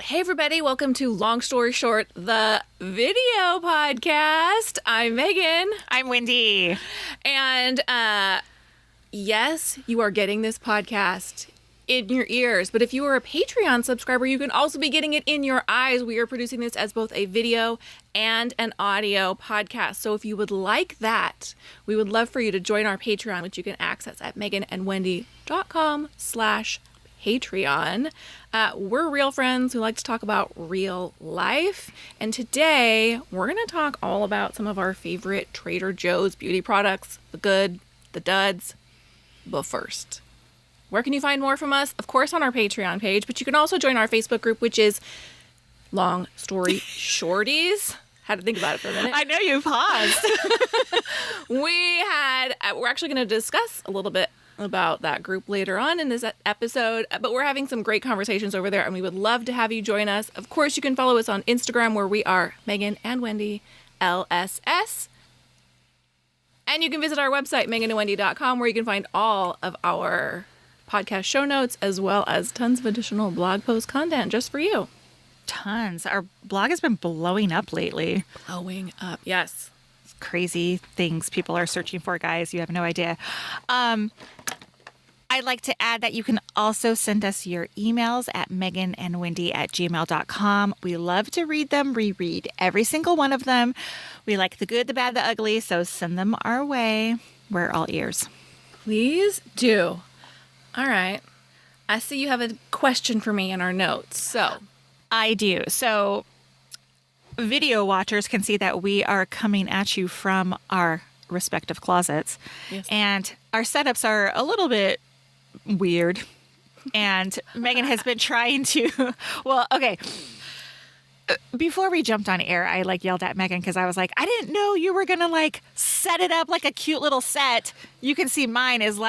Hey everybody, welcome to Long Story Short, the video podcast. I'm Megan. I'm Wendy. And yes, you are getting this podcast in your ears, but if you are a Patreon subscriber, you can also be getting it in your eyes. We are producing this as both a video and an audio podcast. So if you would like that, we would love for you to join our Patreon, which you can access at meganandwendy.com/Patreon. We're real friends who like to talk about real life. And today we're going to talk all about some of our favorite Trader Joe's beauty products, the good, the duds. But first, where can you find more from us? Of course, on our Patreon page, but you can also join our Facebook group, which is Long Story Shorties. Had to think about it for a minute. I know you paused. We're actually going to discuss a little bit about that group later on in this episode, but we're having some great conversations over there and we would love to have you join us. Of course, you can follow us on Instagram where we are Megan and Wendy LSS. And you can visit our website, meganandwendy.com, where you can find all of our podcast show notes as well as tons of additional blog post content just for you. Tons. Our blog has been blowing up lately. Blowing up, yes. Crazy things people are searching for, guys. You have no idea. I'd like to add that you can also send us your emails at meganandwendy@gmail.com. We love to read them, reread every single one of them. We like the good, the bad, the ugly, so send them our way. We're all ears. Please do. All right. I see you have a question for me in our notes. So I do. So video watchers can see that we are coming at you from our respective closets. Yes. And our setups are a little bit weird. And Megan has been trying to, well, okay. Before we jumped on air, I yelled at Megan because I was like, I didn't know you were going to set it up like a cute little set. You can see mine is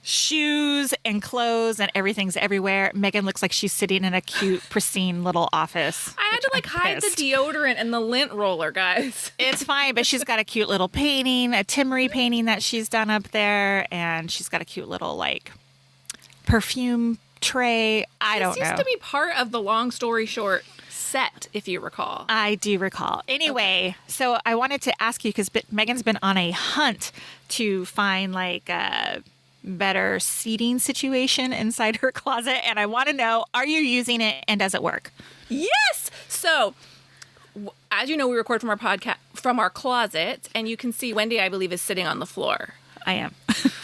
shoes and clothes and everything's everywhere. Megan looks like she's sitting in a cute, pristine little office. I had to hide the deodorant and the lint roller, guys. It's fine, but she's got a cute little painting, a Timmery painting that she's done up there, and she's got a cute little perfume tray. I don't know. This used to be part of the Long Story Short set, if you recall. I do recall. Anyway, So I wanted to ask you because Megan's been on a hunt to find a better seating situation inside her closet, and I want to know, are you using it and does it work? Yes. So as you know, we record from our podcast from our closet, and you can see Wendy, I believe, is sitting on the floor. I am.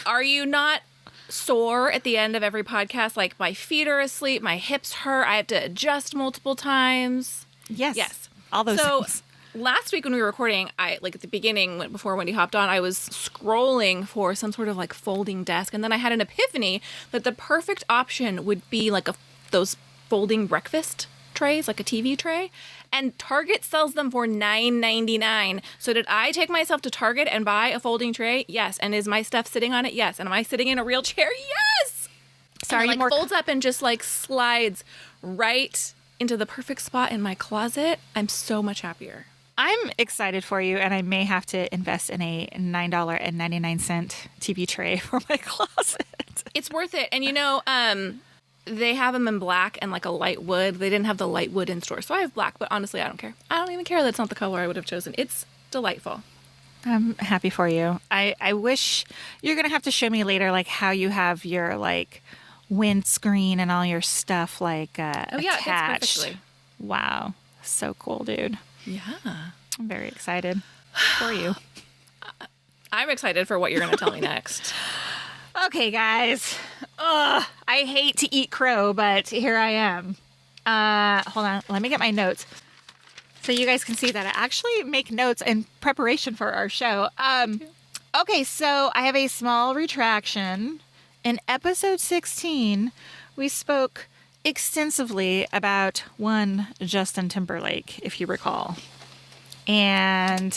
Are you not sore at the end of every podcast? My feet are asleep, my hips hurt, I have to adjust multiple times. Yes. All those things. Last week when we were recording, at the beginning, before Wendy hopped on, I was scrolling for some sort of folding desk. And then I had an epiphany that the perfect option would be those folding breakfast trays, like a TV tray. And Target sells them for $9.99. So did I take myself to Target and buy a folding tray? Yes. And is my stuff sitting on it? Yes. And am I sitting in a real chair? Yes. Sorry, and it folds up and just slides right into the perfect spot in my closet. I'm so much happier. I'm excited for you, and I may have to invest in a $9.99 TV tray for my closet. It's worth it. And they have them in black and a light wood. They didn't have the light wood in store, so I have black, but honestly, I don't care. I don't even care that's not the color I would have chosen. It's delightful. I'm happy for you. I wish you're going to have to show me later, how you have your, windscreen and all your stuff, attached. It fits perfectly. Wow. So cool, dude. Yeah. I'm very excited for you. I'm excited for what you're going to tell me next. Okay, guys. Ugh, I hate to eat crow, but here I am. Hold on. Let me get my notes so you guys can see that I actually make notes in preparation for our show. Okay, so I have a small retraction. In episode 16, we spoke extensively about one Justin Timberlake, if you recall. And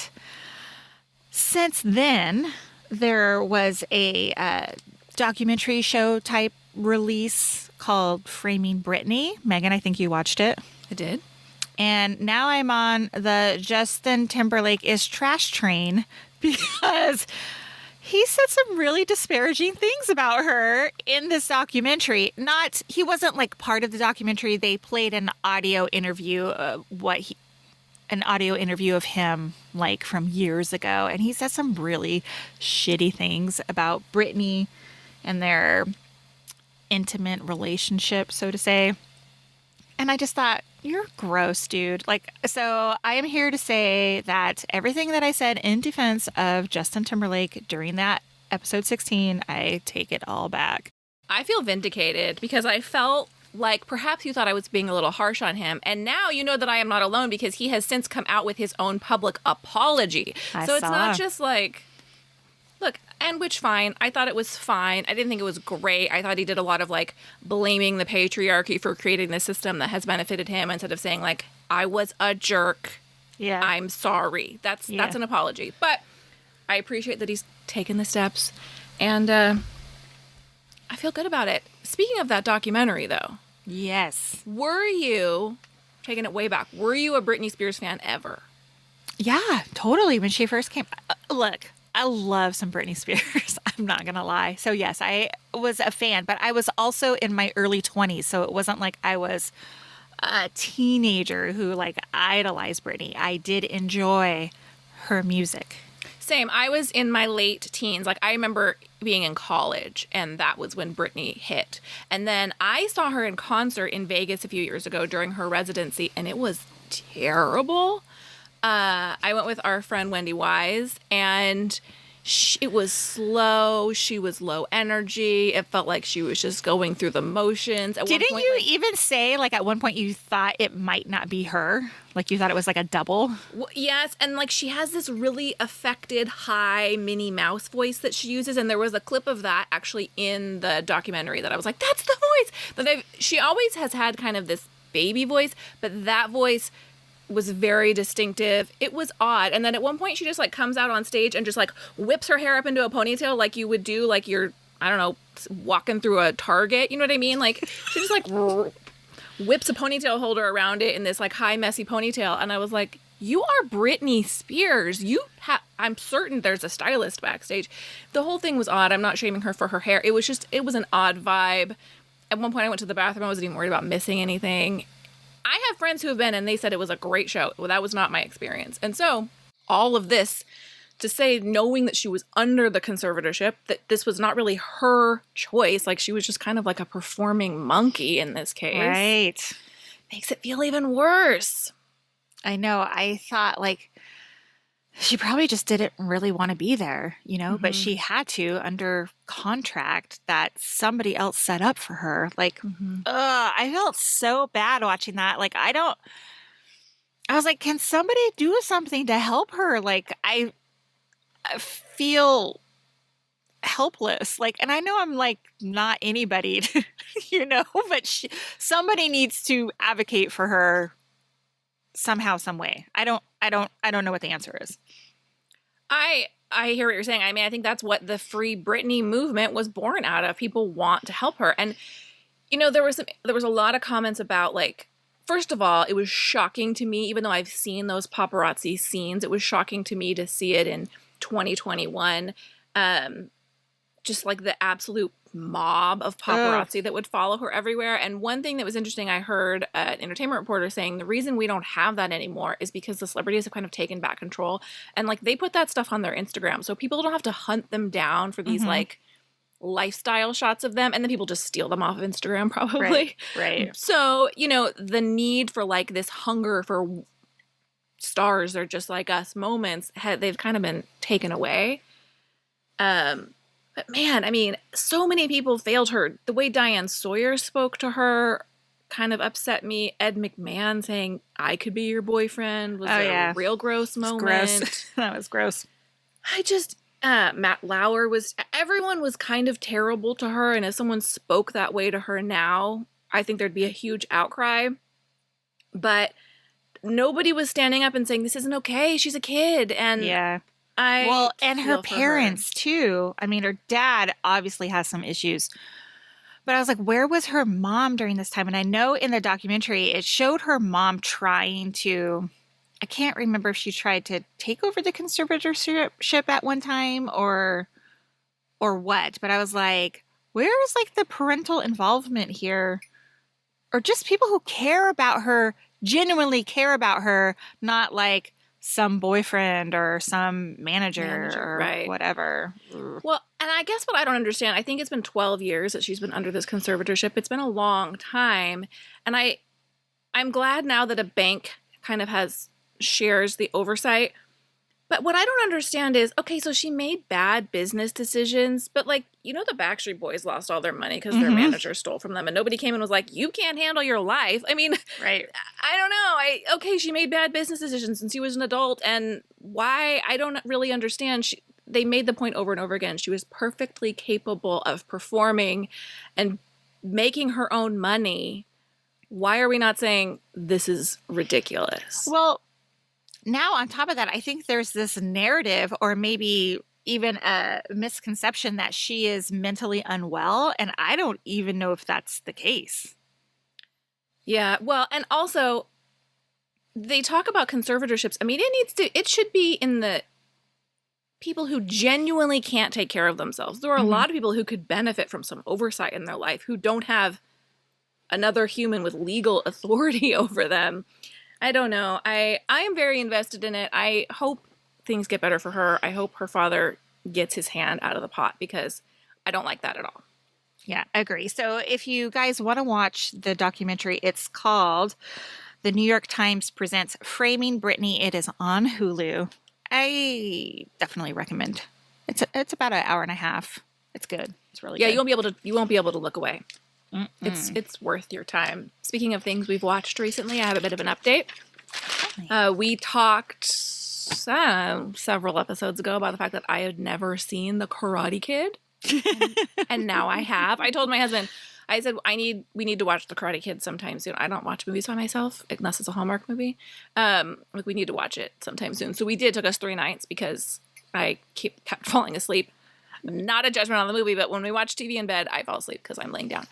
since then, there was a documentary show type release called Framing Britney. Megan, I think you watched it. I did. And now I'm on the Justin Timberlake is trash train because He said some really disparaging things about her in this documentary. He wasn't like part of the documentary. They played an audio interview, an audio interview of him like from years ago, and he said some really shitty things about Britney and their intimate relationship, so to say. And I just thought, you're gross, dude. Like, so I am here to say that everything that I said in defense of Justin Timberlake during that episode 16, I take it all back. I feel vindicated because I felt like perhaps you thought I was being a little harsh on him. And now you know that I am not alone because he has since come out with his own public apology. So it's not just like, look, and which fine. I thought it was fine. I didn't think it was great. I thought he did a lot of like blaming the patriarchy for creating this system that has benefited him instead of saying like, I was a jerk. Yeah. I'm sorry. That's an apology. But I appreciate that he's taken the steps and I feel good about it. Speaking of that documentary though. Yes. Were you, taking it way back, were you a Britney Spears fan ever? Yeah, totally. When she first came, look, I love some Britney Spears. I'm not going to lie. So yes, I was a fan, but I was also in my early 20s. So it wasn't like I was a teenager who like idolized Britney. I did enjoy her music. Same. I was in my late teens. Like I remember being in college and that was when Britney hit. And then I saw her in concert in Vegas a few years ago during her residency and it was terrible. I went with our friend Wendy and it was slow. She was low energy. It felt like she was just going through the motions. Didn't you even say like at one point you thought it might not be her? Like you thought it was like a double? Yes. And like she has this really affected high Minnie Mouse voice that she uses. And there was a clip of that actually in the documentary that I was like, that's the voice. But she always has had kind of this baby voice, but that voice was very distinctive. It was odd. And then at one point she just like comes out on stage and just like whips her hair up into a ponytail like you would do like you're, I don't know, walking through a Target. You know what I mean? Like she just like whips a ponytail holder around it in this like high messy ponytail. And I was like, you are Britney Spears. I'm certain there's a stylist backstage. The whole thing was odd. I'm not shaming her for her hair. It was an odd vibe. At one point I went to the bathroom. I wasn't even worried about missing anything. I have friends who have been and they said it was a great show. Well, that was not my experience. And so all of this to say, knowing that she was under the conservatorship, that this was not really her choice. Like she was just kind of like a performing monkey in this case. Right. Makes it feel even worse. I know. I thought like she probably just didn't really want to be there, but she had to under contract that somebody else set up for her. Like, I felt so bad watching that. Like, I was like, can somebody do something to help her? Like, I feel helpless. Like, and I know I'm like not anybody, but somebody needs to advocate for her somehow, some way. I don't know what the answer is. I hear what you're saying. I mean, I think that's what the Free Britney movement was born out of. People want to help her. And, there was a lot of comments about like, first of all, it was shocking to me, even though I've seen those paparazzi scenes, it was shocking to me to see it in 2021. Just like the absolute mob of paparazzi that would follow her everywhere. And one thing that was interesting, I heard an entertainment reporter saying the reason we don't have that anymore is because the celebrities have kind of taken back control. And like they put that stuff on their Instagram. So people don't have to hunt them down for these like lifestyle shots of them. And then people just steal them off of Instagram probably. Right. So, the need for like this hunger for stars or just like us moments, they've kind of been taken away. But man, I mean, so many people failed her. The way Diane Sawyer spoke to her kind of upset me. Ed McMahon saying, I could be your boyfriend was a real gross moment. Gross. That was gross. Matt Lauer everyone was kind of terrible to her. And if someone spoke that way to her now, I think there'd be a huge outcry. But nobody was standing up and saying, this isn't okay. She's a kid. And and her parents too. I mean, her dad obviously has some issues, but I was like, where was her mom during this time? And I know in the documentary, it showed her mom trying to, I can't remember if she tried to take over the conservatorship at one time or or what, but I was like, where is like the parental involvement here? Or just people who care about her, genuinely care about her, not like some boyfriend or some manager or right. whatever. Well, and I guess what I don't understand, I think it's been 12 years that she's been under this conservatorship. It's been a long time. And I'm glad now that a bank kind of shares the oversight. But what I don't understand is, okay, so she made bad business decisions, but like, the Backstreet Boys lost all their money because their manager stole from them, and nobody came and was like, you can't handle your life. I mean, right. I don't know. Okay, she made bad business decisions since she was an adult, and why, I don't really understand. They made the point over and over again. She was perfectly capable of performing and making her own money. Why are we not saying this is ridiculous? Well, now on top of that, I think there's this narrative or maybe even a misconception that she is mentally unwell. And I don't even know if that's the case. Yeah. Well, and also they talk about conservatorships. I mean, it should be in the people who genuinely can't take care of themselves. There are a lot of people who could benefit from some oversight in their life who don't have another human with legal authority over them. I don't know. I am very invested in it. I hope things get better for her. I hope her father gets his hand out of the pot because I don't like that at all. Yeah, agree. So if you guys want to watch the documentary, it's called The New York Times Presents Framing Britney. It is on Hulu. I definitely recommend. It's about an hour and a half. It's good. It's really good. Yeah, you won't be able to look away. It's worth your time. Speaking of things we've watched recently, I have a bit of an update. We talked several episodes ago about the fact that I had never seen The Karate Kid, and now I have. I told my husband, I said we need to watch The Karate Kid sometime soon. I don't watch movies by myself unless it's a Hallmark movie. We need to watch it sometime soon. So we did. It took us 3 nights because I kept falling asleep. Not a judgment on the movie, but when we watch TV in bed, I fall asleep because I'm laying down.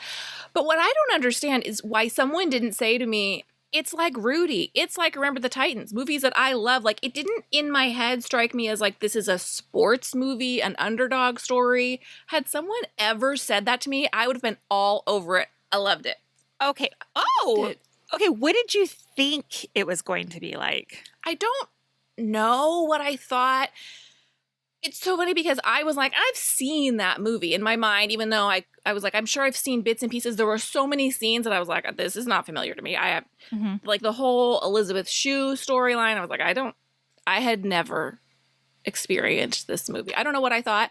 But what I don't understand is why someone didn't say to me, it's like Rudy. It's like Remember the Titans. Movies that I love. Like, it didn't in my head strike me as like, this is a sports movie, an underdog story. Had someone ever said that to me, I would have been all over it. I loved it. Okay. Oh, okay. What did you think it was going to be like? I don't know what I thought. It's so funny because I was like, I've seen that movie in my mind, even though I was like, I'm sure I've seen bits and pieces. There were so many scenes that I was like, this is not familiar to me. I have like the whole Elizabeth Shue storyline. I was like, I had never experienced this movie. I don't know what I thought.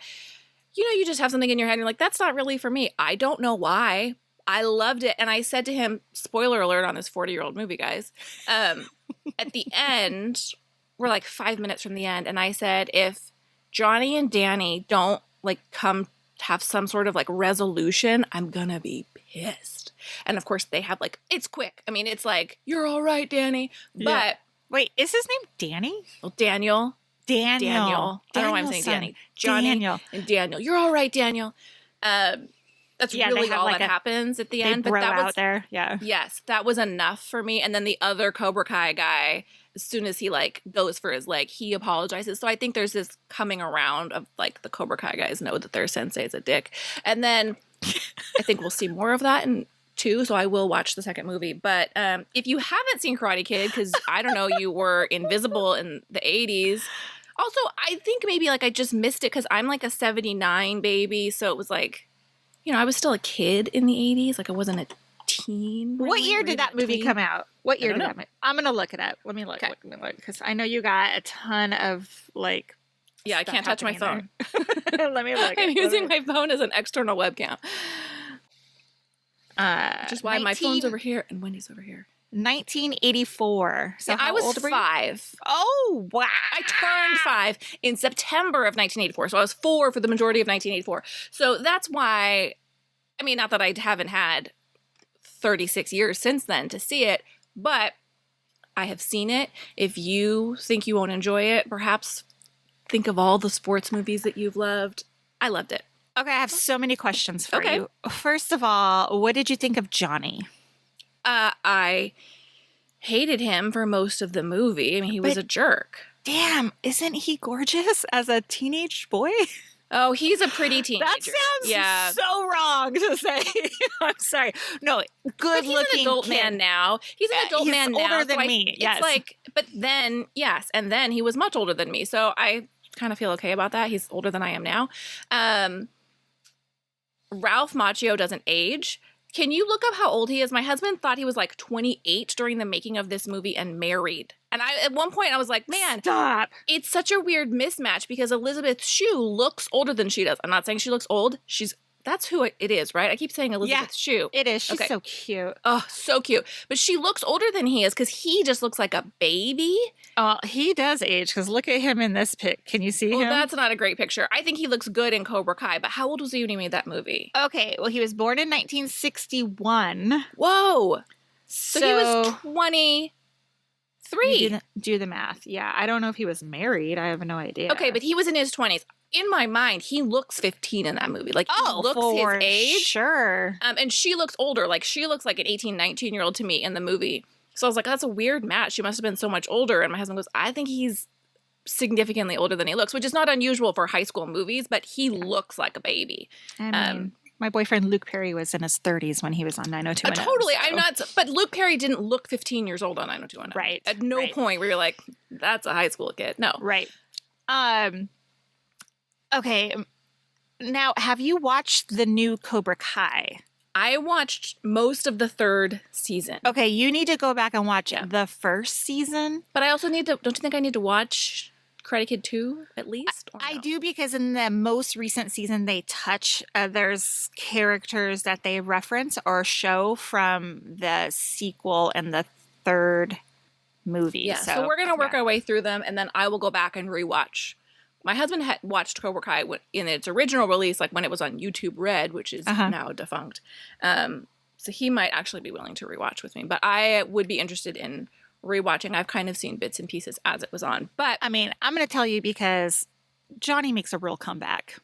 You just have something in your head and you're like, that's not really for me. I don't know why. I loved it. And I said to him, spoiler alert on this 40-year-old movie, guys. At the end, we're like 5 minutes from the end. And I said, if Johnny and Danny don't like come have some sort of like resolution, I'm gonna be pissed. And of course they have like, it's quick. I mean, it's like, you're all right, Danny. But wait, is his name Danny? Well, Daniel. I don't know why I'm saying Danny. Johnny Daniel. And Daniel. You're all right, Daniel. That's really all that happens at the end. But that was out there. Yeah. Yes, that was enough for me. And then the other Cobra Kai guy, as soon as he like goes for his leg, he apologizes. So I think there's this coming around of like the Cobra Kai guys know that their sensei is a dick. And then I think we'll see more of that in 2. So I will watch the second movie. But if you haven't seen Karate Kid, because I don't know, you were invisible in the 80s. Also, I think maybe like I just missed it because I'm like a 79 baby. So it was like, I was still a kid in the 80s. Like I wasn't a teen. What year did that movie come out? What year did that movie? I'm going to look it up. Let me look. Okay. Let me look. Because I know you got a ton of like. Yeah, I can't touch my phone. Let me look. I'm using my phone as an external webcam. Which is why my phone's over here and Wendy's over here. 1984. So yeah, I was 5. Oh, wow. I turned 5 in September of 1984. So I was 4 for the majority of 1984. So that's why, I mean, not that I haven't had 36 years since then to see it, but I have seen it. If you think you won't enjoy it, perhaps think of all the sports movies that you've loved. I loved it. Okay, I have so many questions for you. First of all, what did you think of Johnny? I hated him for most of the movie. I mean, he was a jerk. Damn, isn't he gorgeous as a teenage boy? Oh, he's a pretty teenager. That sounds so wrong to say. I'm sorry. No, good looking. He's an adult man now. He's an adult man now. He's older than me. Yes. It's like, but then, yes, and then he was much older than me. So I kind of feel okay about that. He's older than I am now. Ralph Macchio doesn't age. Can you look up how old he is? My husband thought he was like 28 during the making of this movie and married. And at one point I was like, man, stop. It's such a weird mismatch because Elizabeth Shue looks older than she does. I'm not saying she looks old. That's who it is, right? I keep saying Elizabeth Shue. It is. She's so cute. Oh, so cute. But she looks older than he is because he just looks like a baby. Oh, he does age because look at him in this pic. Can you see him? Well, that's not a great picture. I think he looks good in Cobra Kai, but how old was he when he made that movie? Okay, well, he was born in 1961. Whoa. So he was 23. Do the math. Yeah, I don't know if he was married. I have no idea. Okay, but he was in his 20s. In my mind, he looks 15 in that movie. Like, he looks his age. Sure. And she looks older. Like, she looks like an 18, 19-year-old to me in the movie. So I was like, that's a weird match. She must have been so much older. And my husband goes, I think he's significantly older than he looks, which is not unusual for high school movies, but he looks like a baby. I mean, my boyfriend Luke Perry was in his 30s when he was on 90210. Totally. So. I'm not, but Luke Perry didn't look 15 years old on 90210. Right. At no point where you're like, that's a high school kid. No. Right. Okay. Now, have you watched the new Cobra Kai? I watched most of the third season. Okay, you need to go back and watch the first season. But I also need to, don't you think I need to watch Karate Kid 2 at least? I do, because in the most recent season they touch, there's characters that they reference or show from the sequel and the third movie. Yeah, so we're going to work our way through them, and then I will go back and rewatch. My husband had watched Cobra Kai in its original release, like when it was on YouTube Red, which is now defunct. So he might actually be willing to rewatch with me. But I would be interested in rewatching. I've kind of seen bits and pieces as it was on. But I mean, I'm going to tell you because Johnny makes a real comeback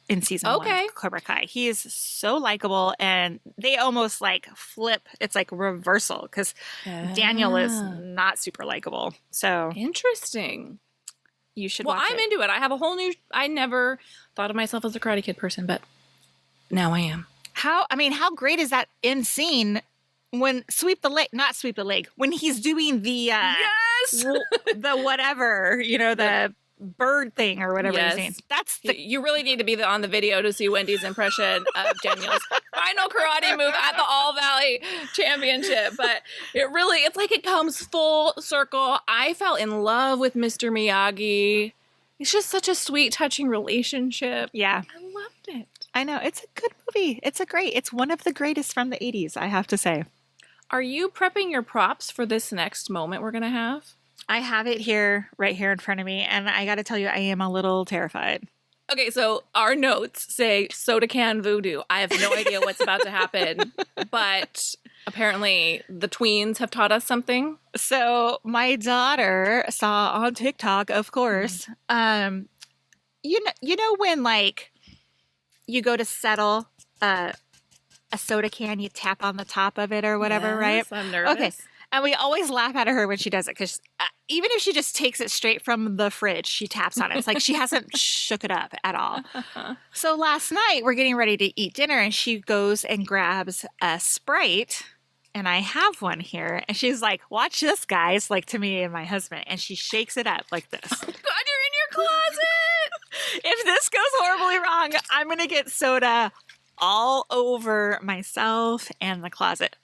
in season 1 of Cobra Kai. He is so likable, and they almost like flip. It's like reversal because Daniel is not super likable. So interesting. You should watch I'm into it. I have a whole new... I never thought of myself as a Karate Kid person, but now I am. How great is that end scene when not sweep the leg, when he's doing the... the whatever, the bird thing or whatever he's saying. That's you really need to be on the video to see Wendy's impression of Daniel's final karate move at the All Valley Championship. But it's like it comes full circle. I fell in love with Mr. Miyagi. It's just such a sweet, touching relationship. Yeah. I loved it. I know. It's a good movie. It's one of the greatest from the 80s, I have to say. Are you prepping your props for this next moment we're going to have? I have it right here in front of me, and I got to tell you, I am a little terrified. Okay, so our notes say soda can voodoo. I have no idea what's about to happen, but apparently the tweens have taught us something. So my daughter saw on TikTok, of course, you know when like you go to settle a soda can, you tap on the top of it or whatever, right? I'm nervous. Okay. And we always laugh at her when she does it because even if she just takes it straight from the fridge, she taps on it. It's like she hasn't shook it up at all. So last night, we're getting ready to eat dinner, and she goes and grabs a Sprite, and I have one here. And she's like, watch this, guys, like to me and my husband. And she shakes it up like this. God, you're in your closet! If this goes horribly wrong, I'm going to get soda all over myself and the closet.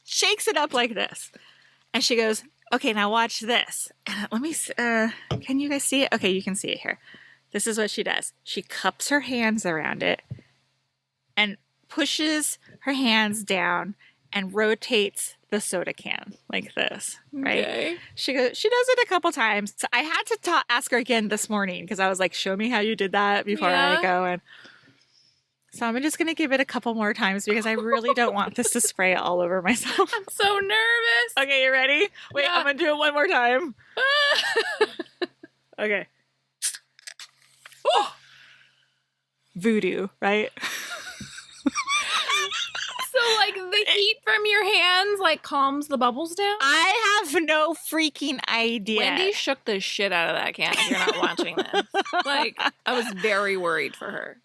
Shakes it up like this. And she goes, okay, now watch this. And let me see. Can you guys see it? Okay, you can see it here. This is what she does. She cups her hands around it and pushes her hands down and rotates the soda can like this, right? Okay. She does it a couple times. So I had to ask her again this morning because I was like, show me how you did that before I go. And so I'm just going to give it a couple more times because I really don't want this to spray all over myself. I'm so nervous. Okay, you ready? Wait, yeah. I'm going to do it one more time. Okay. Oh! Voodoo, right? So like the heat from your hands like calms the bubbles down? I have no freaking idea. Wendy shook the shit out of that can if you're not watching this. Like, I was very worried for her.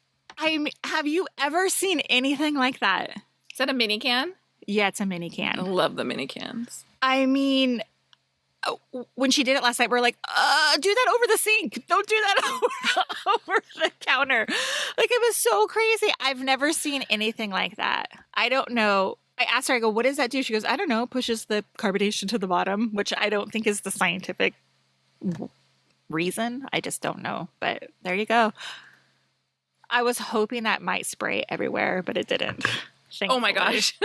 Have you ever seen anything like that? Is that a mini can? Yeah, it's a mini I can. love the mini cans. I mean, when she did it last night, we're like, do that over the sink. Don't do that over the counter. Like, it was so crazy. I've never seen anything like that. I don't know. I asked her, I go, what does that do? She goes, I don't know. Pushes the carbonation to the bottom, which I don't think is the scientific reason. I just don't know. But there you go. I was hoping that might spray everywhere, but it didn't. Oh my gosh.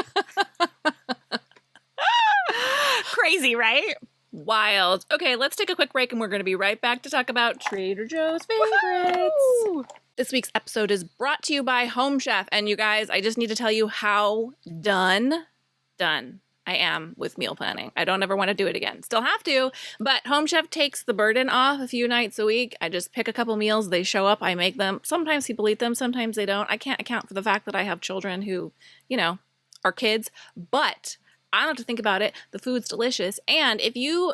Crazy, right? Wild. Okay, let's take a quick break and we're going to be right back to talk about Trader Joe's favorites. Woo! This week's episode is brought to you by Home Chef. And you guys, I just need to tell you how done I am with meal planning. I don't ever want to do it again. Still have to, but Home Chef takes the burden off a few nights a week. I just pick a couple meals. They show up. I make them. Sometimes people eat them. Sometimes they don't. I can't account for the fact that I have children who, are kids, but I don't have to think about it. The food's delicious. And if you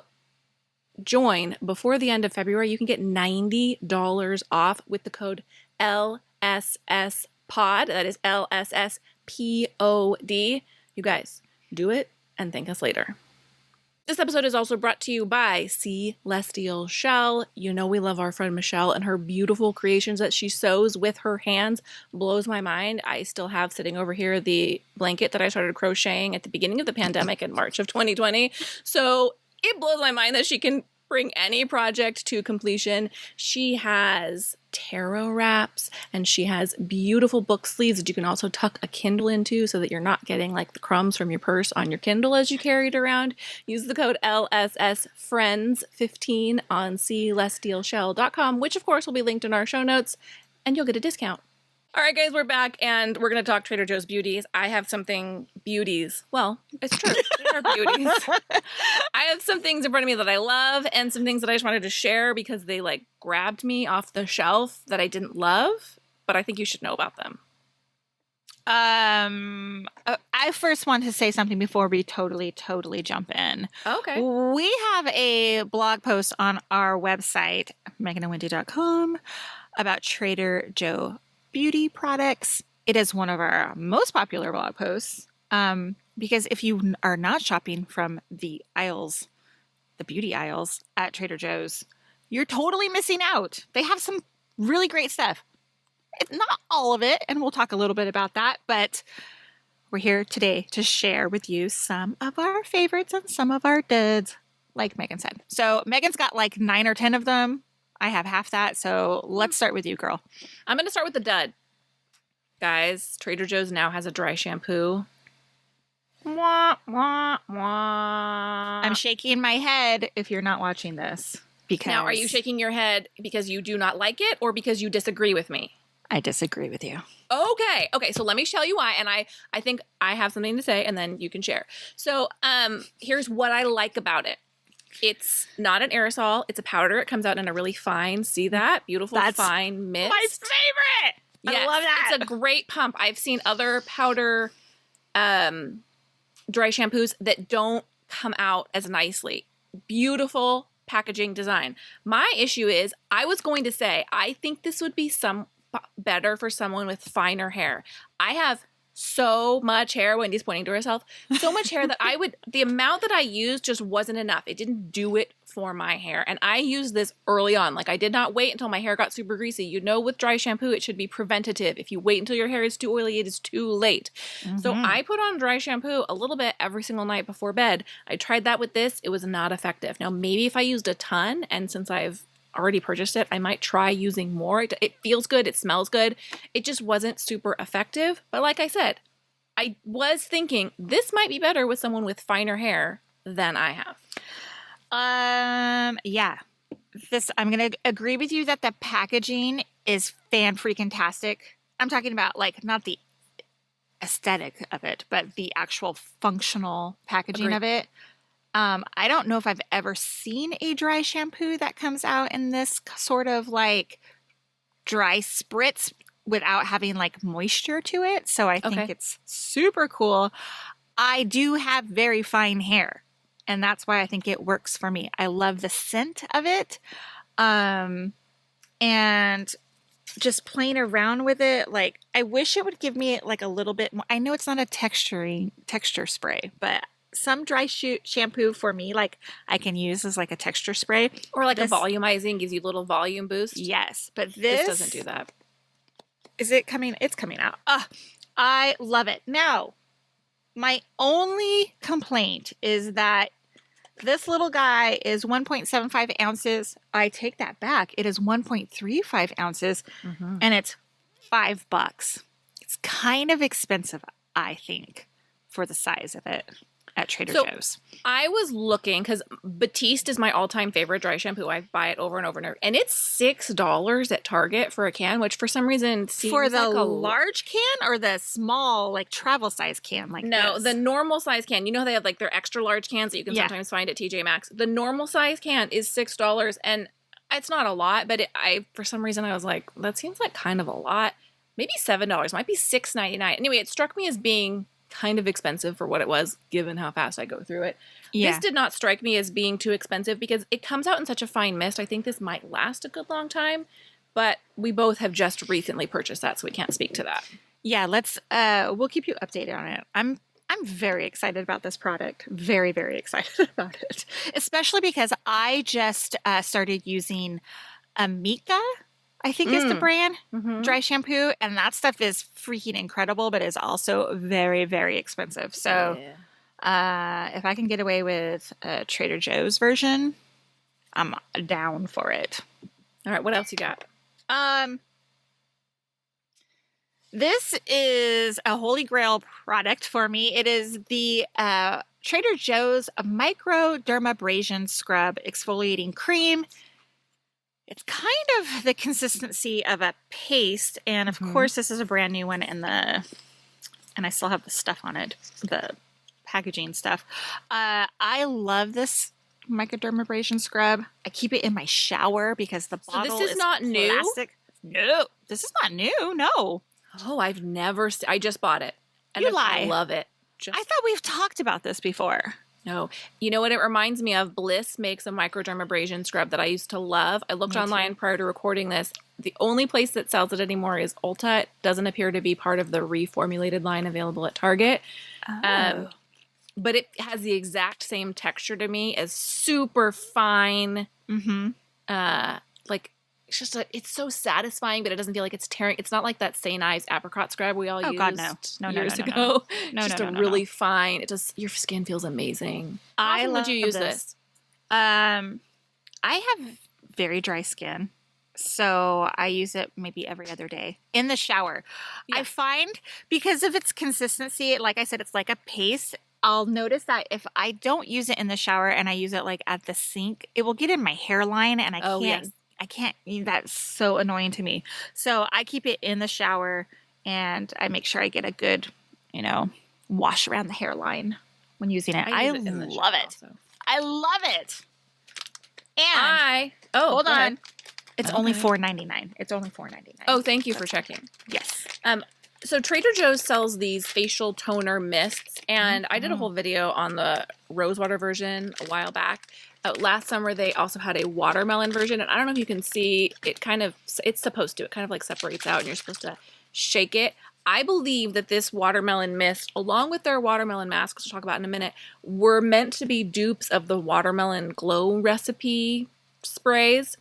join before the end of February, you can get $90 off with the code LSSPOD. That is LSSPOD. You guys, do it and thank us later. This episode is also brought to you by Celestial Shell. You know we love our friend Michelle, and her beautiful creations that she sews with her hands blows my mind. I still have sitting over here the blanket that I started crocheting at the beginning of the pandemic in March of 2020. So it blows my mind that she can bring any project to completion. She has tarot wraps and she has beautiful book sleeves that you can also tuck a Kindle into so that you're not getting like the crumbs from your purse on your Kindle as you carry it around. Use the code LSSFriends15 on celestialshell.com, which of course will be linked in our show notes, and you'll get a discount. All right, guys, we're back, and we're going to talk Trader Joe's beauties. I have something beauties. Well, it's true. They are beauties. I have some things in front of me that I love and some things that I just wanted to share because they, grabbed me off the shelf that I didn't love, but I think you should know about them. I first want to say something before we totally jump in. Okay. We have a blog post on our website, meganandwendy.com, about Trader Joe beauty products. It is one of our most popular blog posts because if you are not shopping from the aisles, the beauty aisles at Trader Joe's, you're totally missing out. They have some really great stuff. Not all of it, and we'll talk a little bit about that, but we're here today to share with you some of our favorites and some of our duds, like Megan said. So Megan's got 9 or 10 of them. I have half that, so let's start with you, girl. I'm going to start with the dud. Guys, Trader Joe's now has a dry shampoo. Wah, wah, wah. I'm shaking my head if you're not watching this. Because now, are you shaking your head because you do not like it or because you disagree with me? I disagree with you. Okay, so let me tell you why, and I think I have something to say, and then you can share. So here's what I like about it. It's not an aerosol. It's a powder. It comes out in a really fine, see that? Beautiful, fine mist. My favorite! Yes, I love that. It's a great pump. I've seen other powder dry shampoos that don't come out as nicely. Beautiful packaging design. My issue is, I was going to say, I think this would be better for someone with finer hair. I have so much hair. Wendy's pointing to herself. So much hair that the amount that I used just wasn't enough. It didn't do it for my hair. And I used this early on. I did not wait until my hair got super greasy. With dry shampoo, it should be preventative. If you wait until your hair is too oily, it is too late. Mm-hmm. So I put on dry shampoo a little bit every single night before bed. I tried that with this. It was not effective. Now, maybe if I used a ton, and since I've already purchased it, I might try using more. It feels good. It smells good. It just wasn't super effective. But like I said, I was thinking this might be better with someone with finer hair than I have. Yeah. I'm going to agree with you that the packaging is fan-freaking-tastic. I'm talking about not the aesthetic of it, but the actual functional packaging of it. I don't know if I've ever seen a dry shampoo that comes out in this sort of dry spritz without having like moisture to it. So I think Okay. it's super cool. I do have very fine hair, and that's why I think it works for me. I love the scent of it. And just playing around with it, like I wish it would give me like a little bit more. I know it's not a texture spray, but some dry shampoo for me, like I can use as like a texture spray Or like this, a volumizing, gives you a little volume boost. Yes, but This doesn't do that. Is it coming? It's coming out. I love it. Now, my only complaint is that this little guy is 1.75 ounces. I take that back. It is 1.35 ounces, and it's $5. It's kind of expensive, I think, for the size of it at Trader Joe's. I was looking because Batiste is my all-time favorite dry shampoo. I buy it over and over and over, and it's $6 at Target for a can, which for some reason seems for the like a large can or the small like travel size can, like no, this? the normal size can. You know they have like their extra large cans that you can sometimes find at TJ Maxx. The normal size can is $6, and it's not a lot, but I for some reason I was like, that seems like kind of a lot. Maybe $7, might be $6.99. Anyway, it struck me as being kind of expensive for what it was, given how fast I go through it. Yeah. This did not strike me as being too expensive because it comes out in such a fine mist. I think this might last a good long time, but we both have just recently purchased that, so we can't speak to that. Yeah, we'll keep you updated on it. I'm very excited about this product. Very, very excited about it. Especially because I just started using Amika, I think is the brand, dry shampoo. And that stuff is freaking incredible, but is also very, very expensive. So if I can get away with a Trader Joe's version, I'm down for it. All right, what else you got? This is a holy grail product for me. It is the Trader Joe's Microdermabrasion Scrub Exfoliating Cream. It's kind of the consistency of a paste, and of course this is a brand new one and I still have the stuff on it, the packaging stuff. I love this microdermabrasion scrub. I keep it in my shower because the bottle this is not plastic. New? No, this is not new. No. Oh, I just bought it. And You lie. I love it. I thought we've talked about this before. No. You know what it reminds me of? Bliss makes a microdermabrasion scrub that I used to love. I looked online prior to recording this. The only place that sells it anymore is Ulta. It doesn't appear to be part of the reformulated line available at Target. Oh. But it has the exact same texture to me as super fine. Like, it's so satisfying, but it doesn't feel like it's tearing. It's not like that St. Ives apricot scrub we all used years ago. No, just really fine. It just, your skin feels amazing. How often would you use this? I have very dry skin, so I use it maybe every other day in the shower. Yeah. I find because of its consistency, like I said, it's like a paste. I'll notice that if I don't use it in the shower and I use it like at the sink, it will get in my hairline, and I can't, that's so annoying to me. So I keep it in the shower, and I make sure I get a good, wash around the hairline when using it. I love it. I love it. And hold on. It's only $4.99. It's only $4.99. Oh, thank you for checking. Yes. So Trader Joe's sells these facial toner mists, and I did a whole video on the rosewater version a while back. Last summer, they also had a watermelon version, and I don't know if you can see, it kind of like separates out, and you're supposed to shake it. I believe that this watermelon mist, along with their watermelon masks, we'll talk about in a minute, were meant to be dupes of the watermelon glow recipe sprays.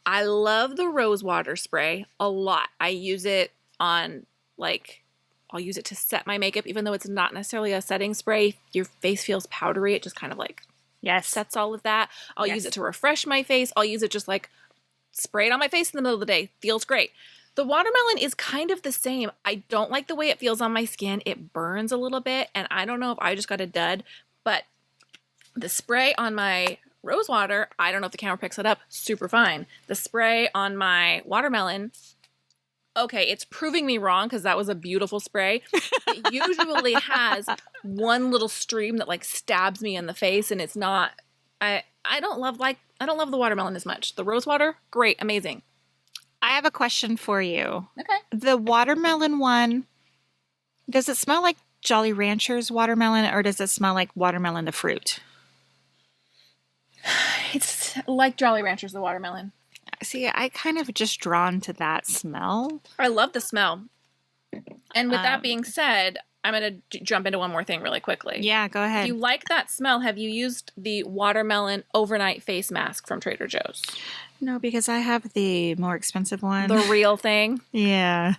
I love the rosewater spray a lot. I use it on, I'll use it to set my makeup, even though it's not necessarily a setting spray. Your face feels powdery. It just kind of sets all of that. I'll use it to refresh my face. I'll use it just spray it on my face in the middle of the day. Feels great. The watermelon is kind of the same. I don't like the way it feels on my skin. It burns a little bit, and I don't know if I just got a dud, but the spray on my rosewater, I don't know if the camera picks it up, super fine. The spray on my watermelon, okay, it's proving me wrong because that was a beautiful spray. It usually has one little stream that stabs me in the face, and it's not. I don't love the watermelon as much. The rosewater, great, amazing. I have a question for you. Okay. The watermelon one, does it smell like Jolly Ranchers watermelon or does it smell like watermelon the fruit? It's like Jolly Ranchers, the watermelon. See, I kind of just drawn to that smell. I love the smell. And with that being said, I'm going to jump into one more thing really quickly. Yeah, go ahead. If you like that smell, have you used the watermelon overnight face mask from Trader Joe's? No, because I have the more expensive one. The real thing. Yeah.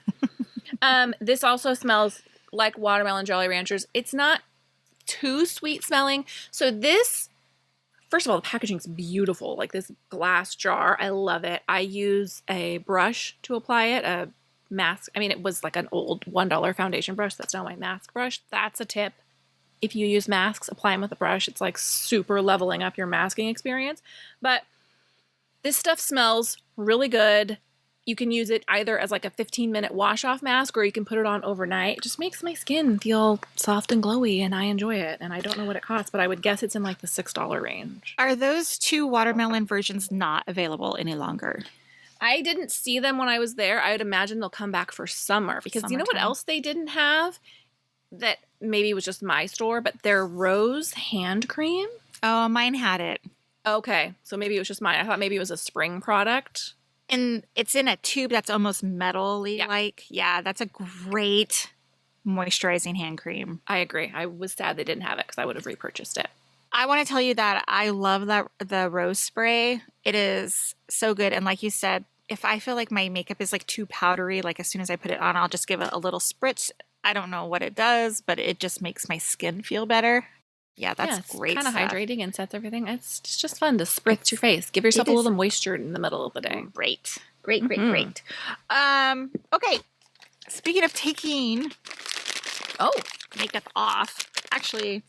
This also smells like watermelon Jolly Ranchers. It's not too sweet smelling. So this, first of all, the packaging's beautiful. Like this glass jar. I love it. I use a brush to apply it, a mask. I mean, it was like an old $1 foundation brush. That's now my mask brush. That's a tip. If you use masks, apply them with a brush. It's like super leveling up your masking experience. But this stuff smells really good. You can use it either as like a 15-minute wash-off mask or you can put it on overnight. It just makes my skin feel soft and glowy and I enjoy it. And I don't know what it costs, but I would guess it's in like the $6 range. Are those 2 watermelon versions not available any longer? I didn't see them when I was there. I would imagine they'll come back for summer because you know what else they didn't have that maybe was just my store, but their rose hand cream. Oh, mine had it. Okay, so maybe it was just mine. I thought maybe it was a spring product. And it's in a tube that's almost metal-y like. Yeah, that's a great moisturizing hand cream. I agree. I was sad they didn't have it because I would have repurchased it. I want to tell you that I love the rose spray. It is so good. And like you said, if I feel like my makeup is like too powdery, like as soon as I put it on, I'll just give it a little spritz. I don't know what it does, but it just makes my skin feel better. Yeah, that's great. Kind of hydrating and sets everything. It's just fun to spritz your face. Give yourself a little moisture in the middle of the day. Great. Okay. Speaking of taking makeup off, actually,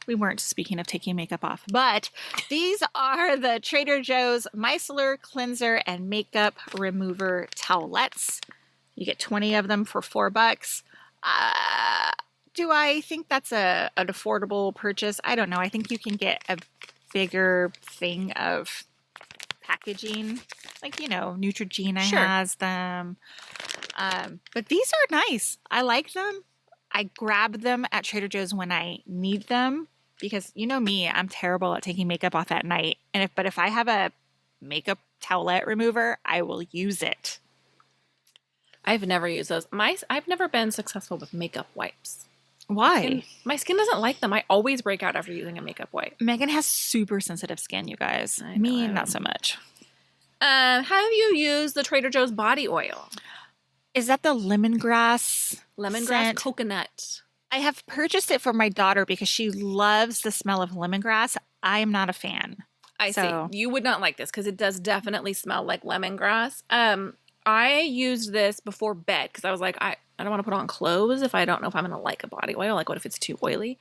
we weren't speaking of taking makeup off, but these are the Trader Joe's Micellar Cleanser and Makeup Remover Towelettes. You get 20 of them for $4. Do I think that's an affordable purchase? I don't know. I think you can get a bigger thing of packaging. Like, you know, Neutrogena has them. But these are nice. I like them. I grab them at Trader Joe's when I need them because you know me, I'm terrible at taking makeup off at night. But if I have a makeup towelette remover, I will use it. I've never used those. I've never been successful with makeup wipes. Why? My skin doesn't like them. I always break out after using a makeup wipe. Megan has super sensitive skin, you guys. Me, not so much. Have you used the Trader Joe's body oil? Is that the lemongrass? Lemongrass coconut. I have purchased it for my daughter because she loves the smell of lemongrass. I am not a fan. I see. You would not like this because it does definitely smell like lemongrass. I used this before bed because I was like, I don't want to put on clothes if I don't know if I'm going to like a body oil. Like, what if it's too oily?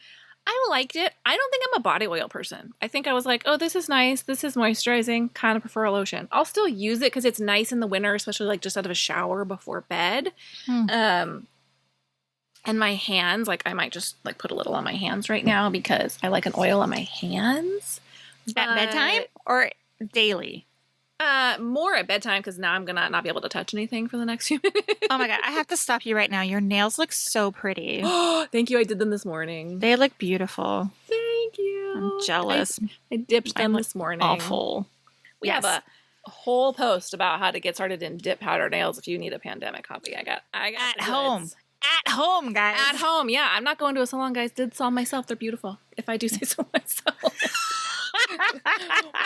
I liked it. I don't think I'm a body oil person. I think I was like, oh, this is nice. This is moisturizing. Kind of prefer a lotion. I'll still use it because it's nice in the winter, especially like just out of a shower before bed. And my hands, like I might just like put a little on my hands right now because I like an oil on my hands. At bedtime or daily? More at bedtime because now I'm gonna not be able to touch anything for the next few minutes. Oh my god, I have to stop you right now. Your nails look so pretty. Thank you. I did them this morning. They look beautiful. Thank you. I'm jealous. I dipped them this morning. Awful. We have a whole post about how to get started in dip powder nails if you need a pandemic hobby. I got at home. At home, guys. At home, yeah. I'm not going to a salon, guys. Did some myself. They're beautiful. If I do say so myself.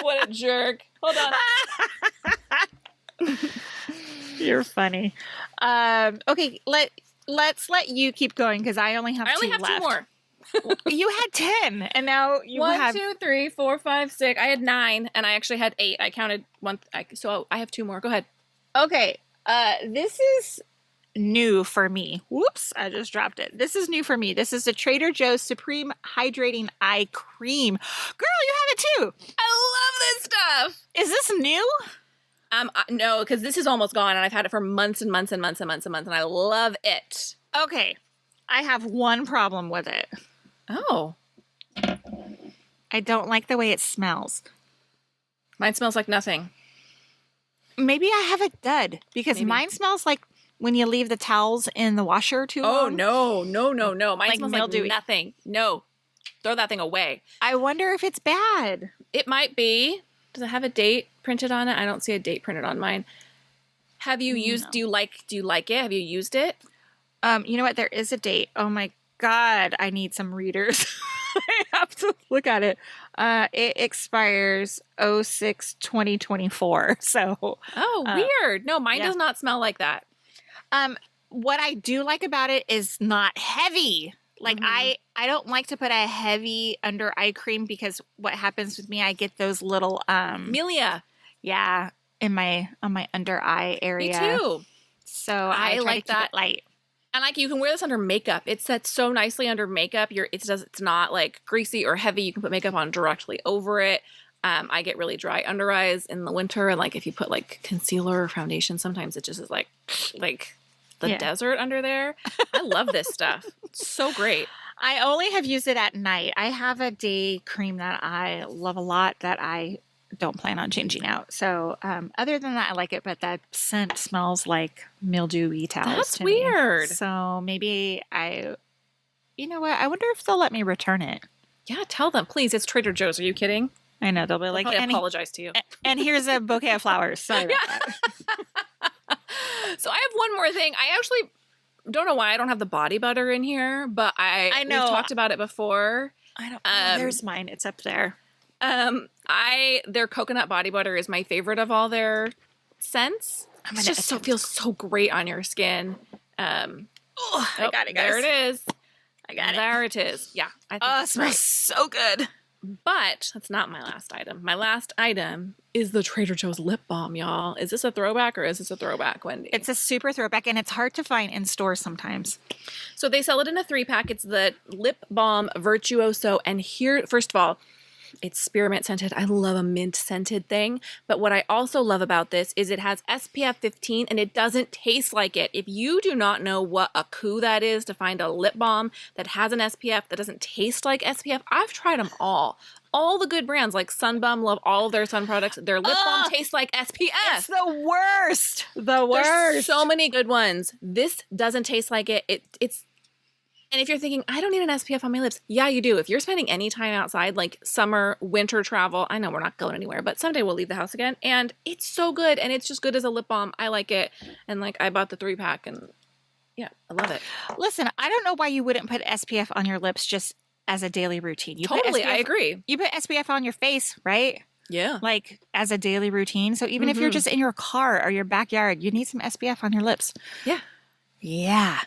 What a jerk. Hold on. You're funny. Okay, let's let you keep going because I only have two left. 2 more. You had 10, and now you have 1, 2, 3, 4, 5, 6. I had 9, and I actually had 8. I counted one. So I have 2 more. Go ahead. Okay. This is new for me. Whoops, I just dropped it. This is new for me. This is the Trader Joe's Supreme Hydrating Eye Cream. Girl, you have it too. I love this stuff. Is this new? No, because this is almost gone, and I've had it for months and months and months and months and months, and I love it. Okay. I have one problem with it. Oh. I don't like the way it smells. Mine smells like nothing. Maybe I have a dud because Maybe. mine smells like when you leave the towels in the washer too Oh, long. no. Mine Like smells mildewy. like nothing. No. Throw that thing away. I wonder if it's bad. It might be. Does it have a date printed on it? I don't see a date printed on mine. Have you used, No. do you like it? Have you used it? You know what? There is a date. Oh my God. I need some readers. I have to look at it. It expires 06/2024. So, Oh, weird. No, mine yeah. does not smell like that. what I do like about it is not heavy. Like Mhm. I don't like to put a heavy under eye cream because what happens with me, I get those little Amelia. yeah, on my under eye area. Me too. So I I try like to keep that. it light. And like you can wear this under makeup. It sets so nicely under makeup. It's not like greasy or heavy. You can put makeup on directly over it. I get really dry under eyes in the winter, and like if you put like concealer or foundation, sometimes it just is like the Yeah. desert under there. I love this stuff. It's so great. I only have used it at night. I have a day cream that I love a lot that I don't plan on changing out. So other than that, I like it, but that scent smells like mildewy towels. That's to me. weird. So maybe you know what? I wonder if they'll let me return it. Yeah, tell them, please. It's Trader Joe's. Are you kidding? I know they'll be like, I and, apologize to you. and here's a bouquet of flowers. Sorry about that. So I have one more thing. I actually don't know why I don't have the body butter in here, but I know. we've talked about it before. I don't. There's mine. It's up there. Their coconut body butter is my favorite of all their scents. I'm It gonna just feels so great on your skin. I got it, guys. There it is. I got it. There it is. Yeah. I think Oh, it it's smells great. so good. But that's not my last item. My last item is the Trader Joe's lip balm, y'all. Is this a throwback or is this a throwback, Wendy? It's a super throwback, and it's hard to find in stores sometimes. So they sell it in a 3-pack. It's the lip balm Virtuoso. And here, first of all, it's spearmint scented. I love a mint scented thing. But what I also love about this is it has SPF 15 and it doesn't taste like it. If you do not know what a coup that is to find a lip balm that has an SPF that doesn't taste like SPF, I've tried them all. All the good brands like Sunbum, love all of their sun products. Their lip balm tastes like SPF. It's the worst. The worst. There's so many good ones. This doesn't taste like it. It's and if you're thinking, I don't need an SPF on my lips, yeah, you do. If you're spending any time outside, like summer, winter travel, I know we're not going anywhere, but someday we'll leave the house again. And it's so good. And it's just good as a lip balm. I like it. And like I bought the 3-pack and yeah, I love it. Listen, I don't know why you wouldn't put SPF on your lips just as a daily routine. You put Totally, SPF I agree. You put SPF on your face, right? Yeah. Like as a daily routine. So even if you're just in your car or your backyard, you need some SPF on your lips. Yeah. Yeah.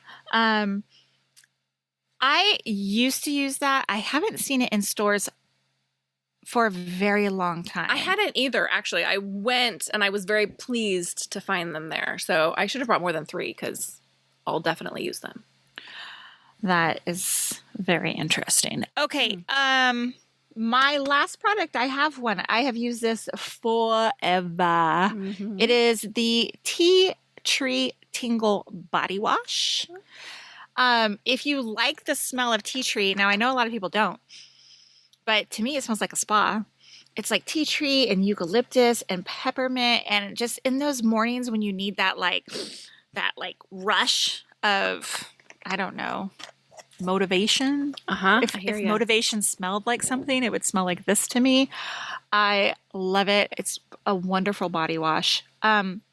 I used to use that. I haven't seen it in stores for a very long time. I hadn't either, actually. I went and I was very pleased to find them there. So I should have brought more than 3 because I'll definitely use them. That is very interesting. Okay. My last product, I have one. I have used this forever. It is the Tea Tree Tingle Body Wash. If you like the smell of tea tree, now I know a lot of people don't, but to me it smells like a spa. It's like tea tree and eucalyptus and peppermint, and just in those mornings when you need that rush of, I don't know, motivation. If If motivation smelled like something, it would smell like this to me. I love it. It's a wonderful body wash.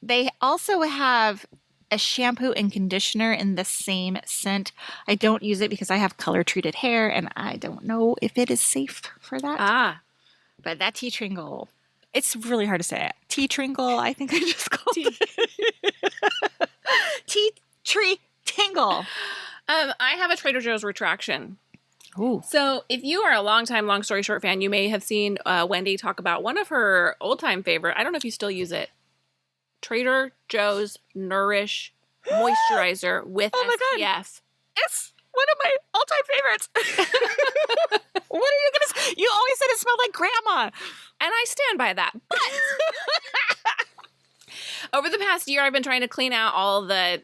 They also have a shampoo and conditioner in the same scent. I don't use it because I have color treated hair and I don't know if it is safe for that. But that tea tringle, it's really hard to say it. Tea tringle, I think I just called it. Tea tree tingle. I have a Trader Joe's retraction. Ooh. So if you are a long story short fan, you may have seen Wendy talk about one of her old time favorite. I don't know if you still use it. Trader Joe's Nourish Moisturizer with SPF. It's one of my all-time favorites. What are you going to say? You always said it smelled like grandma. And I stand by that. But over the past year, I've been trying to clean out all the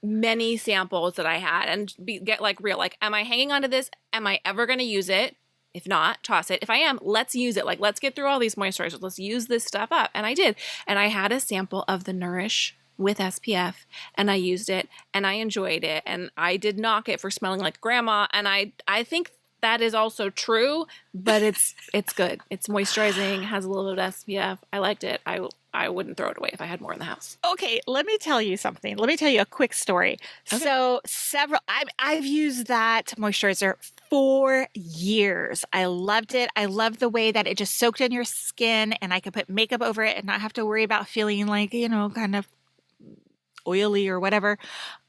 many samples that I had and get like real. Like, am I hanging on to this? Am I ever going to use it? If not, toss it. If I am, let's use it. Like, let's get through all these moisturizers. Let's use this stuff up. And I did. And I had a sample of the Nourish with SPF, and I used it, and I enjoyed it. And I did knock it for smelling like grandma. And I think that is also true, but it's good. It's moisturizing, has a little bit of SPF. I liked it. I wouldn't throw it away if I had more in the house. Okay, let me tell you something. Let me tell you a quick story. Okay. So I've used that moisturizer for years. I loved it. I loved the way that it just soaked in your skin, and I could put makeup over it and not have to worry about feeling like, kind of oily or whatever.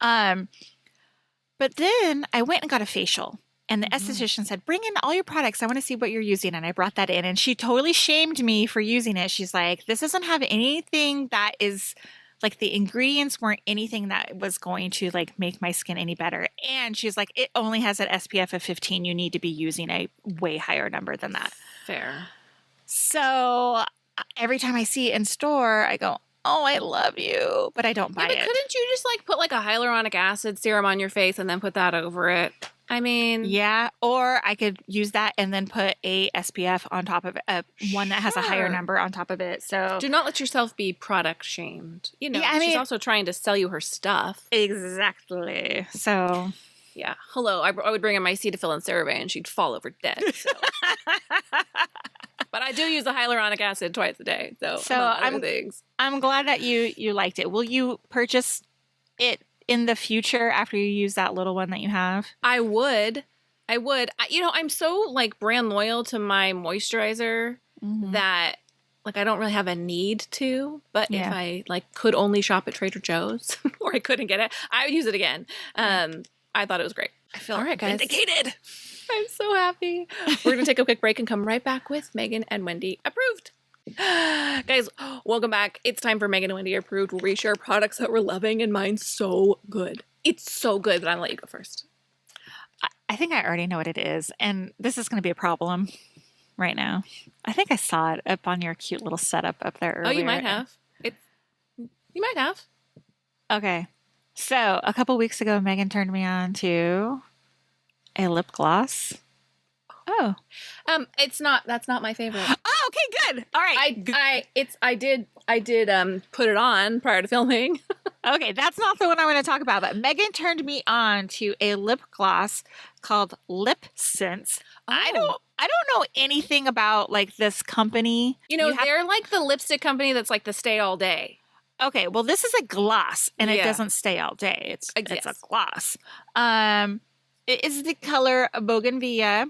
But then I went and got a facial. And the esthetician said, bring in all your products. I want to see what you're using. And I brought that in. And she totally shamed me for using it. She's like, this doesn't have anything that is like, the ingredients weren't anything that was going to like make my skin any better. And she's like, it only has an SPF of 15. You need to be using a way higher number than that. Fair. So every time I see it in store, I go, oh, I love you. But I don't buy it. Couldn't you just like put like a hyaluronic acid serum on your face and then put that over it? I mean, yeah, or I could use that and then put a SPF on top of it, one that has a higher number on top of it. So do not let yourself be product shamed. Yeah, I mean, she's also trying to sell you her stuff. Exactly. So yeah, hello. I would bring in my Cetaphil and CeraVe and she'd fall over dead. So. But I do use the hyaluronic acid twice a day. So I'm glad that you liked it. Will you purchase it in the future after you use that little one that you have? I would. I'm so like brand loyal to my moisturizer that like I don't really have a need to, but if I like could only shop at Trader Joe's or I couldn't get it, I would use it again. I thought it was great. I feel vindicated. I'm so happy. We're going to take a quick break and come right back with Megan and Wendy approved. Guys, welcome back. It's time for Megan and Wendy approved, where we share products that we're loving, and mine's so good. It's so good that I'm going to let you go first. I think I already know what it is, and this is going to be a problem right now. I think I saw it up on your cute little setup up there earlier. Oh, you might have. You might have. Okay. So, a couple weeks ago, Megan turned me on to a lip gloss. Oh. That's not my favorite. Oh, okay, good. All right. I did put it on prior to filming. Okay, that's not the one I want to talk about, but Megan turned me on to a lip gloss called Lip Sense. Oh. I don't know anything about like this company. They're like the lipstick company that's like the stay all day. Okay, well this is a gloss and it doesn't stay all day. It's a gloss. It is the color Bougainvillea.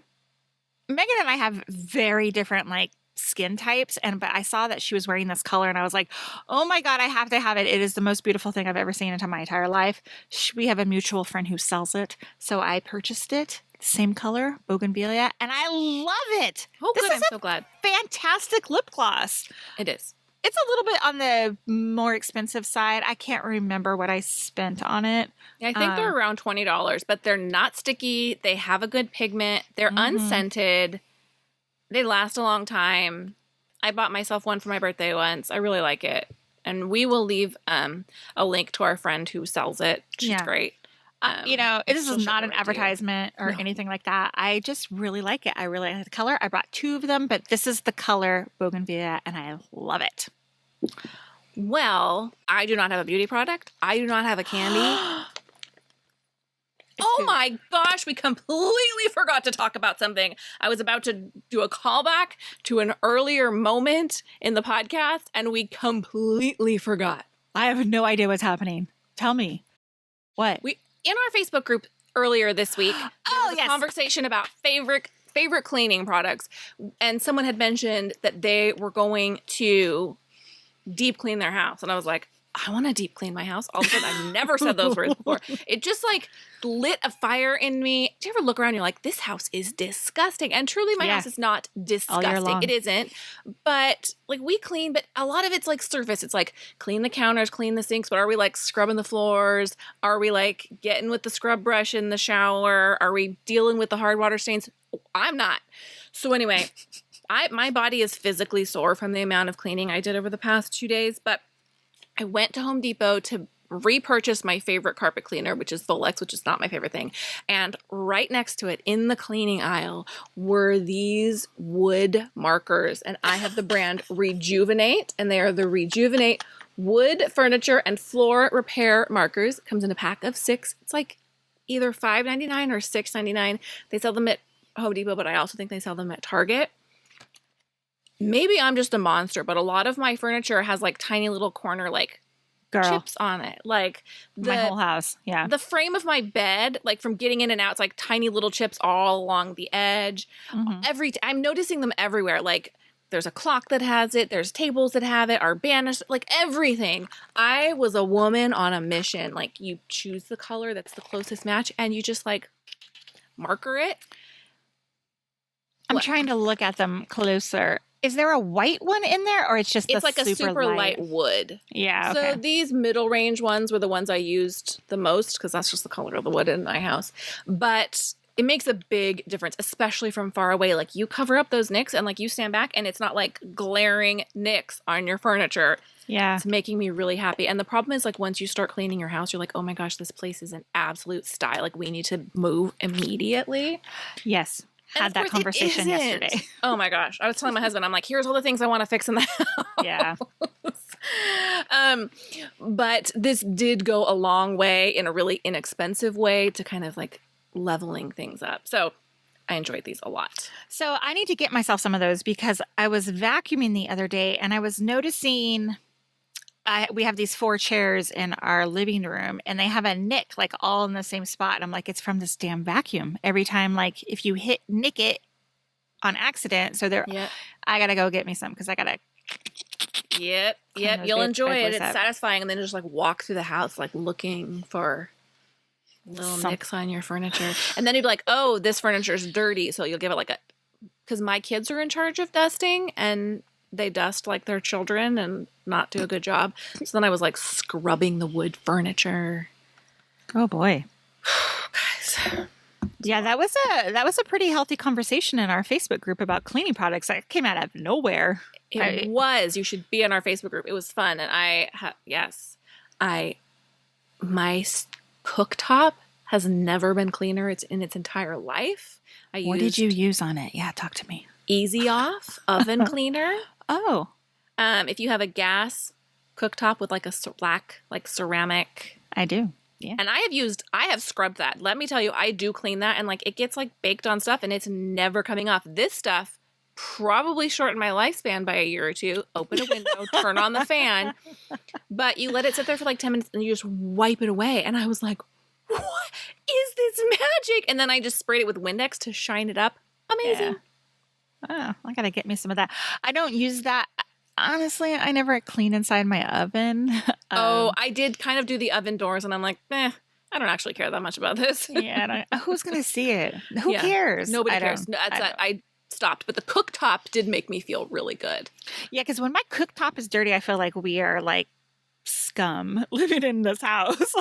Megan and I have very different like skin types, but I saw that she was wearing this color and I was like, oh my God, I have to have it. It is the most beautiful thing I've ever seen in my entire life. We have a mutual friend who sells it. So I purchased it, same color, Bougainvillea, and I love it. Oh, good. I'm so glad. Fantastic lip gloss. It is. It's a little bit on the more expensive side. I can't remember what I spent on it. I think they're around $20, but they're not sticky. They have a good pigment. They're unscented. They last a long time. I bought myself one for my birthday once. I really like it. And we will leave a link to our friend who sells it. She's great. This is not an advertisement or anything like that. I just really like it. I really like the color. I brought 2 of them, but this is the color Bougainvillea, and I love it. Well, I do not have a beauty product. I do not have a candy. Oh my gosh, we completely forgot to talk about something. I was about to do a callback to an earlier moment in the podcast, and we completely forgot. I have no idea what's happening. Tell me. What? In our Facebook group earlier this week, there was a conversation about favorite cleaning products, and someone had mentioned that they were going to deep clean their house, and I was like, I want to deep clean my house. All of a sudden, I've never said those words before. It just like lit a fire in me. Do you ever look around and you're like, this house is disgusting? And truly, my house is not disgusting. It isn't. But like we clean, but a lot of it's like surface. It's like clean the counters, clean the sinks. But are we like scrubbing the floors? Are we like getting with the scrub brush in the shower? Are we dealing with the hard water stains? I'm not. So anyway, my body is physically sore from the amount of cleaning I did over the past 2 days. But I went to Home Depot to repurchased my favorite carpet cleaner, which is Volex, which is not my favorite thing. And right next to it in the cleaning aisle were these wood markers. And I have the brand Rejuvenate, and they are the Rejuvenate wood furniture and floor repair markers. It comes in a pack of 6. It's like either $5.99 or $6.99. They sell them at Home Depot, but I also think they sell them at Target. Maybe I'm just a monster, but a lot of my furniture has like tiny little corner like chips on it. Like my whole house. Yeah. The frame of my bed, like from getting in and out, it's like tiny little chips all along the edge. I'm noticing them everywhere. Like there's a clock that has it. There's tables that have it. Our banish, like everything. I was a woman on a mission. Like you choose the color that's the closest match and you just like marker it. I'm trying to look at them closer. Is there a white one in there, or it's just it's like a super light wood? Yeah. Okay. So these middle range ones were the ones I used the most because that's just the color of the wood in my house. But it makes a big difference, especially from far away. Like you cover up those nicks and like you stand back and it's not like glaring nicks on your furniture. Yeah. It's making me really happy. And the problem is like once you start cleaning your house, you're like, oh my gosh, this place is an absolute style. Like we need to move immediately. Yes. Had that conversation yesterday. Oh my gosh. I was telling my husband, I'm like, here's all the things I want to fix in the house. Yeah. But this did go a long way in a really inexpensive way to kind of like leveling things up. So I enjoyed these a lot. So I need to get myself some of those because I was vacuuming the other day and I was noticing we have these 4 chairs in our living room and they have a nick like all in the same spot. And I'm like, it's from this damn vacuum. Every time, like if you nick it on accident. So I got to go get me some because I got to. Yep. You'll enjoy it. It's satisfying. And then just like walk through the house, like looking for little nicks on your furniture. And then you'd be like, oh, this furniture is dirty. So you'll give it like because my kids are in charge of dusting and they dust like their children and not do a good job. So then I was like scrubbing the wood furniture. Oh boy. Guys. Yeah, that was a pretty healthy conversation in our Facebook group about cleaning products. That came out of nowhere. It was. You should be in our Facebook group. It was fun. And my cooktop has never been cleaner. It's in its entire life. What did you use on it? Yeah, talk to me. Easy Off oven cleaner. Oh. If you have a gas cooktop with like a black, like ceramic. I do. Yeah. And I have scrubbed that. Let me tell you, I do clean that and like it gets like baked on stuff and it's never coming off. This stuff probably shortened my lifespan by a year or two. Open a window, turn on the fan, but you let it sit there for like 10 minutes and you just wipe it away. And I was like, what is this magic? And then I just sprayed it with Windex to shine it up. Amazing. Yeah. Oh, I gotta get me some of that. I don't use that. Honestly, I never clean inside my oven. I did kind of do the oven doors, and I'm like, I don't actually care that much about this. Yeah, who's gonna see it? Who cares? Nobody cares. I stopped, but the cooktop did make me feel really good. Yeah, because when my cooktop is dirty, I feel like we are like scum living in this house.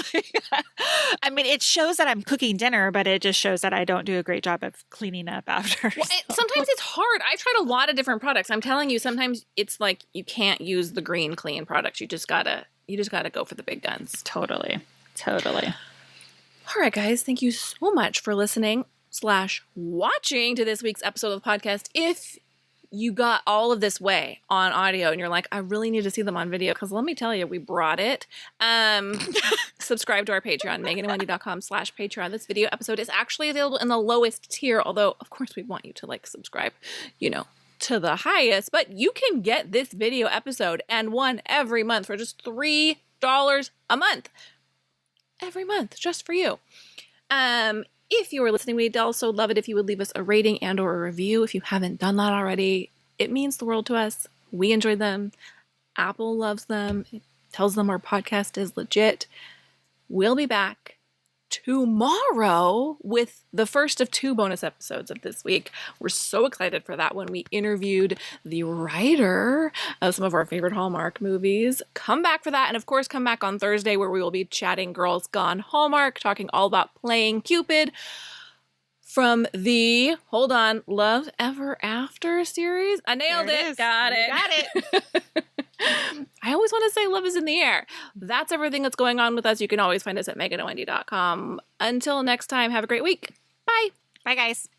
I mean, it shows that I'm cooking dinner, but it just shows that I don't do a great job of cleaning up after. Well, sometimes it's hard. I've tried a lot of different products. I'm telling you, sometimes it's like you can't use the green clean products. You just gotta go for the big guns. Totally. All right, guys. Thank you so much for listening / watching to this week's episode of the podcast. If you got all of this way on audio and you're like, I really need to see them on video because let me tell you, we brought it. Subscribe to our Patreon, meganandwendy.com/Patreon. This video episode is actually available in the lowest tier, although of course we want you to like subscribe, to the highest, but you can get this video episode and one every month for just $3 a month. Every month, just for you. If you are listening, we'd also love it if you would leave us a rating and or a review. If you haven't done that already, it means the world to us. We enjoy them. Apple loves them. It tells them our podcast is legit. We'll be back tomorrow with the first of 2 bonus episodes of this week. We're so excited for that one. We interviewed the writer of some of our favorite Hallmark movies. Come back for that. And of course, come back on Thursday where we will be chatting Girls Gone Hallmark, talking all about playing Cupid from the, Love Ever After series. I nailed it. Got it. I always want to say love is in the air. That's everything that's going on with us. You can always find us at meganandwendy.com. Until next time, have a great week. Bye. Bye, guys.